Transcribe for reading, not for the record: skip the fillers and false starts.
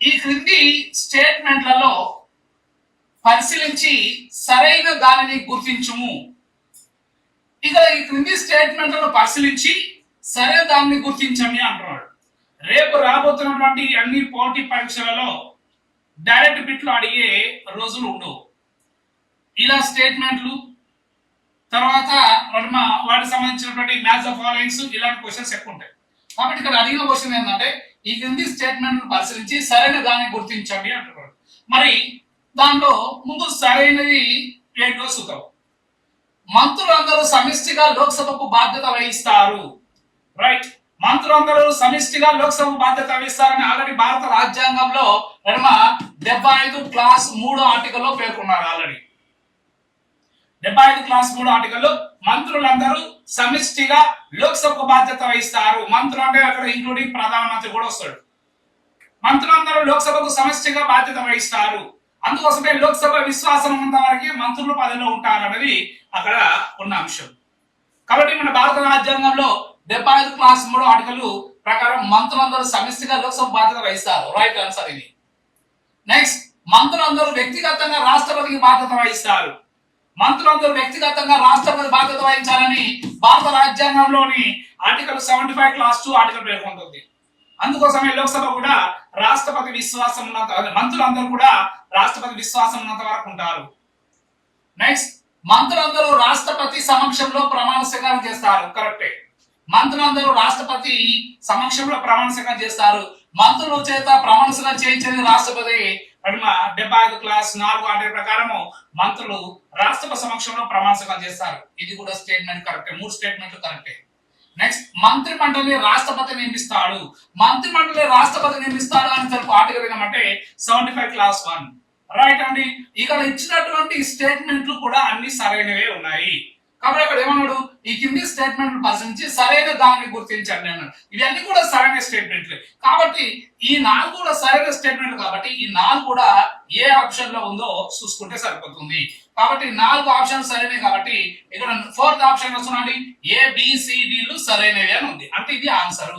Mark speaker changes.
Speaker 1: ఈ క్రింది స్టేట్మెంట్లలో పరిశీలించి సరైన దానిని గుర్తించుము. ఇక ఈ క్రింది స్టేట్మెంట్లను పరిశీలించి సరైన దానిని గుర్తించండి అంటున్నాడు. రేపు రాబోతున్నటువంటి అన్ని పోటీ పరీక్షలలో డైరెక్ట్ బిట్లు అడిగే రోజులు ఉండవు. ఇలా స్టేట్మెంట్లు తర్వాత వాటికి సంబంధించినటువంటి మ్యాథ్స్ ఆఫ్ ఫాలోయింగ్స్ ఇలాంటి క్వశ్చన్స్ ఎక్కువ ఉంటాయి. కాబట్టి ఇక్కడ అడిగిన క్వశ్చన్ ఏంటంటే ఈ క్రింది స్టేట్మెంట్ పరిశీలించి సరైన దాన్ని గుర్తించండి అంటున్నాడు. మరి దాంట్లో ముందు సరైనది ఏంటో చూద్దాం. మంత్రులందరూ సమిష్టిగా లోక్సభకు బాధ్యత వహిస్తారు. రైట్, మంత్రులందరూ సమిష్టిగా లోక్సభకు బాధ్యత వహిస్తారని ఆల్రెడీ భారత రాజ్యాంగంలో 75 క్లాస్ 3 ఆర్టికల్లో పేర్కొన్నారు. ఆల్రెడీ 75 క్లాస్ 3 ఆర్టికల్లో మంత్రులందరూ సమిష్టిగా లోక్సభకు బాధ్యత వహిస్తారు. మంత్రులు అంటే అక్కడ ఇంక్లూడింగ్ ప్రధానమంత్రి కూడా వస్తాడు. మంత్రులందరూ లోక్సభకు సమిష్టిగా బాధ్యత వహిస్తారు. అందుకోసమే లోక్సభ విశ్వాసం ఉన్న వారికి మంత్రులు పదవిలో ఉంటారు అనేది అక్కడ ఉన్న అంశం. కాబట్టి మన భారత రాజ్యాంగంలో 75 క్లాస్ 3 ఆర్టికల్ ప్రకారం మంత్రులందరూ సమిష్టిగా లోక్సభ బాధ్యత వహిస్తారు. రైట్ ఆన్సర్ ఇది. నెక్స్ట్, మంత్రులందరూ వ్యక్తిగతంగా రాష్ట్రపతికి బాధ్యత వహిస్తారు. మంత్రులందరూ వ్యక్తిగతంగా రాష్ట్రపతి బాధ్యత వహించాలని భారత రాజ్యాంగంలోని ఆర్టికల్ 75 క్లాస్ 2 ఆర్టికల్ పేర్కొంటుంది. అందుకోసమే లోక్సభ కూడా రాష్ట్రపతి విశ్వాసం ఉన్నంత, మంత్రులందరూ కూడా రాష్ట్రపతి విశ్వాసం ఉన్నంత వరకు ఉంటారు. నెక్స్ట్, మంత్రులందరూ రాష్ట్రపతి సమక్షంలో ప్రమాణ స్వీకారం చేస్తారు. కరెక్టే, మంత్రులందరూ రాష్ట్రపతి సమక్షంలో ప్రమాణ స్వీకారం చేస్తారు. మంత్రుల చేత ప్రమాణ స్వీకారం చేయించేది రాష్ట్రపతి. 75 క్లాస్ 4 ఆర్టికల్ ప్రకారము మంత్రులు రాష్ట్రపతి సమక్షంలో ప్రమాణ స్వీకారం చేస్తారు. ఇది కూడా స్టేట్మెంట్ కరెక్టే, 3 స్టేట్మెంట్లు కరెక్టే. నెక్స్ట్, మంత్రి మండలి రాష్ట్రపతి నియమిస్తాడు. మంత్రి మండలి రాష్ట్రపతి నియమిస్తాడు అని తెలుపు ఆర్టికల్ ఏమంటే 75 క్లాస్ 1. రైట్ అండి. ఇక్కడ ఇచ్చినటువంటి స్టేట్మెంట్లు కూడా అన్ని సరైనవే ఉన్నాయి. కాబట్టి అక్కడ ఏమన్నాడు, ఈ కింది స్టేట్మెంట్లు పరిశీలించి సరైన దానిని గుర్తించండి అన్నాడు. ఇవన్నీ కూడా సరైన స్టేట్మెంట్లు. కాబట్టి ఈ 4 కూడా సరైన స్టేట్మెంట్లు. కాబట్టి ఈ 4 కూడా ఏ ఆప్షన్ లో ఉందో చూసుకుంటే సరిపోతుంది. కాబట్టి 4 ఆప్షన్స్ సరైనవి. కాబట్టి ఇక్కడ 4th ఆప్షన్ వస్తున్నాడు, ABCDలు సరైనవి అని ఉంది. అంటే ఇది ఆన్సర్.